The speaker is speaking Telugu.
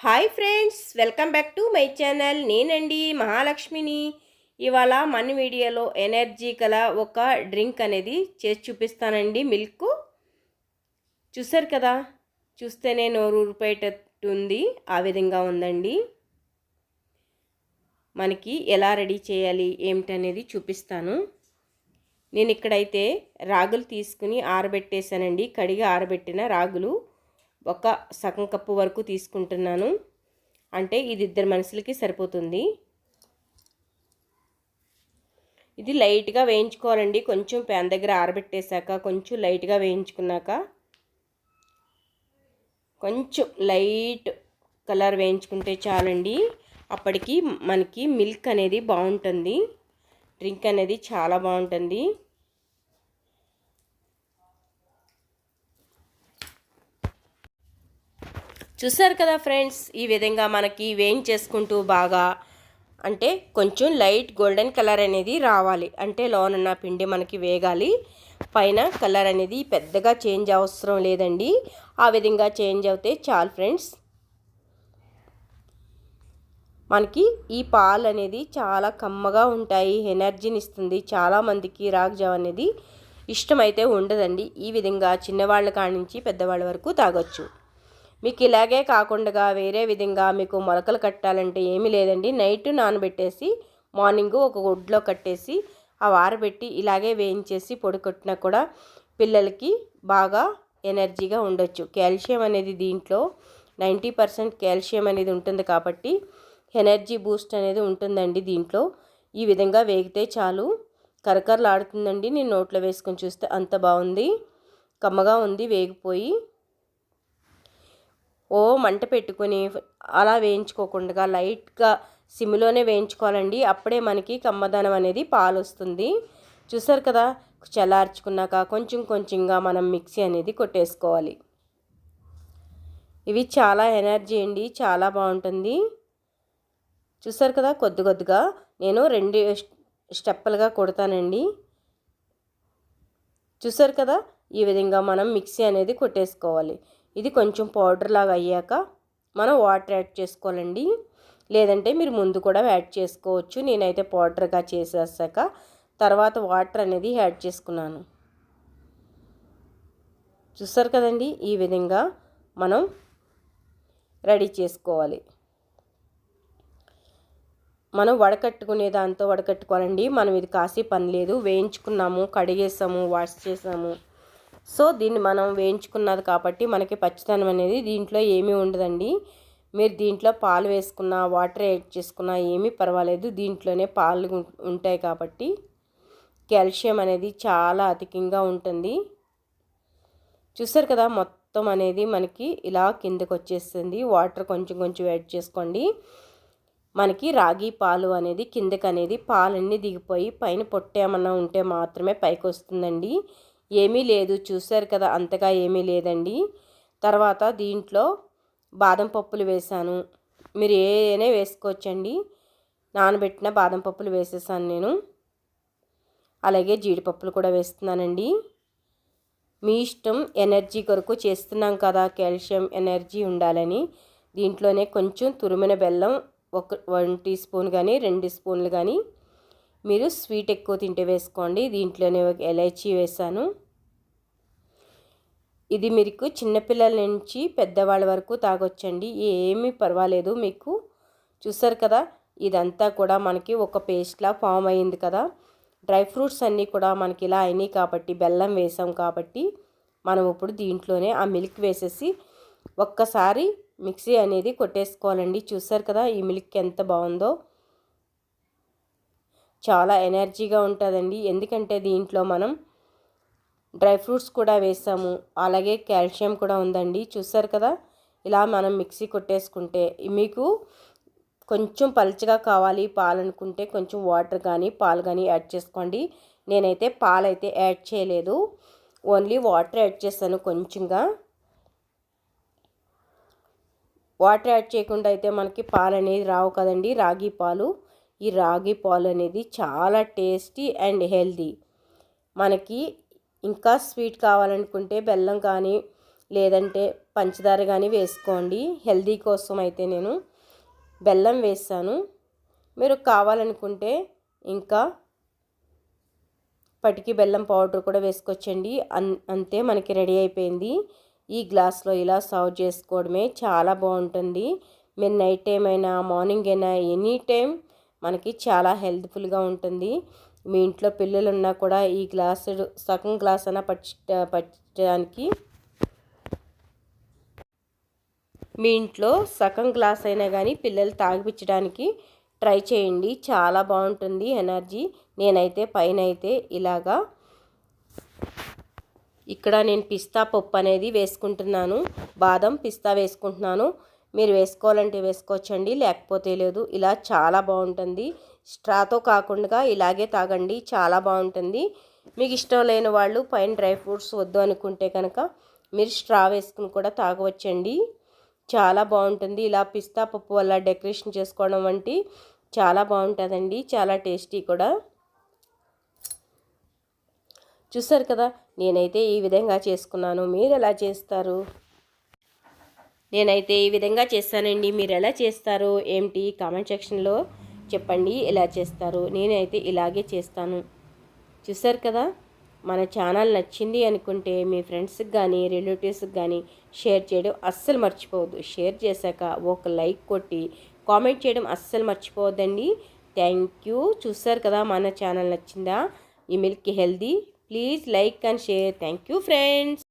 Hi friends, welcome back to my channel. నేనండి మహాలక్ష్మిని. ఇవాళ మన వీడియోలో ఎనర్జీ గల ఒక డ్రింక్ అనేది చేసి చూపిస్తానండి. మిల్క్ చూసారు కదా, చూస్తేనే నోరు ఊరిపోయేటట్టు ఉంది. ఆ విధంగా ఉందండి. మనకి ఎలా రెడీ చేయాలి ఏమిటనేది చూపిస్తాను. నేను ఇక్కడైతే రాగులు తీసుకుని ఆరబెట్టేశానండి. కడిగి ఆరబెట్టిన రాగులు ఒక సగం కప్పు వరకు తీసుకుంటున్నాను. అంటే ఇది 2 మనుషులకి సరిపోతుంది. ఇది లైట్గా వేయించుకోవాలండి. కొంచెం ప్యాన్ దగ్గర ఆరబెట్టేశాక కొంచెం లైట్గా వేయించుకున్నాక కొంచెం లైట్ కలర్ వేయించుకుంటే చాలండి. అప్పటికి మనకి మిల్క్ అనేది బాగుంటుంది. డ్రింక్ అనేది చాలా బాగుంటుంది. చూసారు కదా ఫ్రెండ్స్, ఈ విధంగా మనకి వేయించేసుకుంటూ బాగా అంటే కొంచెం లైట్ గోల్డెన్ కలర్ అనేది రావాలి. అంటే లోనున్న పిండి మనకి వేగాలి. పైన కలర్ అనేది పెద్దగా చేంజ్ అవసరం లేదండి. ఆ విధంగా చేంజ్ అవుతే చాలు ఫ్రెండ్స్. మనకి ఈ పాలు అనేది చాలా కమ్మగా ఉంటాయి, ఎనర్జీని ఇస్తుంది. చాలామందికి రాగి జావ అనేది ఇష్టమైతే ఉండదండి. ఈ విధంగా చిన్నవాళ్ళ కాడి నుంచి పెద్దవాళ్ళ వరకు తాగొచ్చు. మీకు ఇలాగే కాకుండా వేరే విధంగా మీకు మొలకలు కట్టాలంటే ఏమీ లేదండి. నైట్ నానబెట్టేసి మార్నింగ్ ఒక గుడ్లో కట్టేసి ఆ ఆరబెట్టి ఇలాగే వేయించేసి పొడి కొట్టినా కూడా పిల్లలకి బాగా ఎనర్జీగా ఉండొచ్చు. కాల్షియం అనేది దీంట్లో 90% కాల్షియం అనేది ఉంటుంది కాబట్టి ఎనర్జీ బూస్ట్ అనేది ఉంటుందండి దీంట్లో. ఈ విధంగా వేగితే చాలు, కరకరలాడుతుందండి. నేను నోట్లో వేసుకొని చూస్తే అంత బాగుంది, కమ్మగా ఉంది. వేగిపోయి మంట పెట్టుకొని అలా వేయించుకోకుండా లైట్గా సిమ్లోనే వేయించుకోవాలండి. అప్పుడే మనకి కమ్మదనం అనేది పాలు వస్తుంది. చూసారు కదా, చల్లార్చుకున్నాక కొంచెం కొంచెంగా మనం మిక్సీ అనేది కొట్టేసుకోవాలి. ఇవి చాలా ఎనర్జీ అండి, చాలా బాగుంటుంది. చూసారు కదా, కొద్ది కొద్దిగా నేను 2 స్టెప్పులుగా కొడతానండి. చూసారు కదా, ఈ విధంగా మనం మిక్సీ అనేది కొట్టేసుకోవాలి. ఇది కొంచెం పౌడర్ లాగా అయ్యాక మనం వాటర్ యాడ్ చేసుకోవాలండి. లేదంటే మీరు ముందు కూడా యాడ్ చేసుకోవచ్చు. నేనైతే పౌడర్గా చేసేసాక తర్వాత వాటర్ అనేది యాడ్ చేసుకున్నాను. చూసారు కదండి, ఈ విధంగా మనం రెడీ చేసుకోవాలి. మనం వడకట్టుకునే దాంతో వడకట్టుకోవాలండి. మనం ఇది కాసే పని లేదు. వేయించుకున్నాము, కడిగేసాము, వాష్ చేసాము. సో దీన్ని మనం వేయించుకున్నది కాబట్టి మనకి పచ్చిదనం అనేది దీంట్లో ఏమీ ఉండదండి. మీరు దీంట్లో పాలు వేసుకున్నా వాటర్ యాడ్ చేసుకున్నా ఏమీ పర్వాలేదు. దీంట్లోనే పాలు ఉంటాయి కాబట్టి కాల్షియం అనేది చాలా అధికంగా ఉంటుంది. చూసారు కదా, మొత్తం అనేది మనకి ఇలా కిందకు వచ్చేస్తుంది. వాటర్ కొంచెం కొంచెం యాడ్ చేసుకోండి. మనకి రాగి పాలు అనేది కిందకి అనేది పాలన్నీ దిగిపోయి పైన పొట్టు ఏమన్నా ఉంటే మాత్రమే పైకి వస్తుందండి. ఏమీ లేదు. చూసారు కదా, అంతగా ఏమీ లేదండి. తర్వాత దీంట్లో బాదం పప్పులు వేసాను. మీరు ఏదైనా వేసుకోవచ్చండి. నానబెట్టిన బాదం పప్పులు వేసేసాను నేను. అలాగే జీడిపప్పులు కూడా వేస్తున్నానండి. మీ ఇష్టం. ఎనర్జీ కొరకు చేస్తున్నాం కదా, కాల్షియం ఎనర్జీ ఉండాలని. దీంట్లోనే కొంచెం తురిమిన బెల్లం 1 టీ స్పూన్ కానీ 2 స్పూన్లు కానీ, మీరు స్వీట్ ఎక్కువ తింటే వేసుకోండి. దీంట్లోనే ఒక ఇలైచీ వేసాను. ఇది మీకు చిన్నపిల్లల నుంచి పెద్దవాళ్ళ వరకు తాగొచ్చండి, ఏమీ పర్వాలేదు మీకు. చూసారు కదా, ఇదంతా కూడా మనకి ఒక పేస్ట్లా ఫామ్ అయింది కదా. డ్రై ఫ్రూట్స్ అన్నీ కూడా మనకి ఇలా అయినాయి కాబట్టి, బెల్లం వేసాం కాబట్టి మనం ఇప్పుడు దీంట్లోనే ఆ మిల్క్ వేసేసి ఒక్కసారి మిక్సీ అనేది కొట్టేసుకోవాలండి. చూసారు కదా, ఈ మిల్క్ ఎంత బాగుందో. చాలా ఎనర్జీగా ఉంటుందండి. ఎందుకంటే దీంట్లో మనం డ్రై ఫ్రూట్స్ కూడా వేసాము, అలాగే కాల్షియం కూడా ఉందండి. చూసారు కదా, ఇలా మనం మిక్సీ కొట్టేసుకుంటే మీకు కొంచెం పలుచగా కావాలి పాలనుకుంటే కొంచెం వాటర్ కానీ పాలు కానీ యాడ్ చేసుకోండి. నేనైతే పాలు అయితే యాడ్ చేయలేదు, ఓన్లీ వాటర్ యాడ్ చేశాను కొంచెంగా. వాటర్ యాడ్ చేయకుండా అయితే మనకి పాలు అనేది రావు కదండి, రాగి పాలు. ఈ రాగి పాలు అనేది చాలా టేస్టీ అండ్ హెల్తీ. మనకి ఇంకా స్వీట్ కావాలనుకుంటే బెల్లం కానీ లేదంటే పంచదార కానీ వేసుకోండి. హెల్దీ కోసం అయితే నేను బెల్లం వేసాను. మీరు కావాలనుకుంటే ఇంకా పటికి బెల్లం పౌడర్ కూడా వేసుకోవచ్చండి. అంతే, మనకి రెడీ అయిపోయింది. ఈ గ్లాస్లో ఇలా సర్వ్ చేసుకోవడమే చాలా బాగుంటుంది. మీరు నైట్ టైం అయినా మార్నింగ్ అయినా ఎనీ టైం మనకి చాలా హెల్త్ఫుల్గా ఉంటుంది. మీ ఇంట్లో పిల్లలు ఉన్నా కూడా ఈ గ్లాసు సగం గ్లాస్ అయినా పట్టడానికి, మీ ఇంట్లో సగం గ్లాస్ అయినా కానీ పిల్లలు తాగిపించడానికి ట్రై చేయండి. చాలా బాగుంటుంది ఎనర్జీ. నేనైతే పైన అయితే ఇలాగా ఇక్కడ నేను పిస్తా పప్పు అనేది వేసుకుంటున్నాను. బాదం పిస్తా వేసుకుంటున్నాను. మీరు వేసుకోవాలంటే వేసుకోవచ్చండి, లేకపోతే లేదు. ఇలా చాలా బాగుంటుంది. స్ట్రాతో కాకుండా ఇలాగే తాగండి, చాలా బాగుంటుంది. మీకు ఇష్టం లేని వాళ్ళు పైన డ్రై ఫ్రూట్స్ వద్దు అనుకుంటే కనుక మీరు స్ట్రా వేసుకుని కూడా తాగవచ్చండి. చాలా బాగుంటుంది. ఇలా పిస్తా పప్పు వల్ల డెకరేషన్ చేసుకోవడం వంటి చాలా బాగుంటుందండి. చాలా టేస్టీ కూడా. చూసారు కదా, నేనైతే ఈ విధంగా చేసుకున్నాను. మీరు ఎలా చేస్తారు? నేనైతే ఈ విధంగా చేస్తానండి. మీరు ఎలా చేస్తారు ఏమిటి కామెంట్ సెక్షన్లో చెప్పండి. ఎలా చేస్తారు? నేనైతే ఇలాగే చేస్తాను. చూసారు కదా, మన ఛానల్ నచ్చింది అనుకుంటే మీ ఫ్రెండ్స్కి కానీ రిలేటివ్స్కి కానీ షేర్ చేయడం అస్సలు మర్చిపోవద్దు. షేర్ చేశాక ఒక లైక్ కొట్టి కామెంట్ చేయడం అస్సలు మర్చిపోవద్దండి. Thank you. చూసారు కదా, మన ఛానల్ నచ్చిందా? ఈ milk healthy. Please like and share. Thank you friends.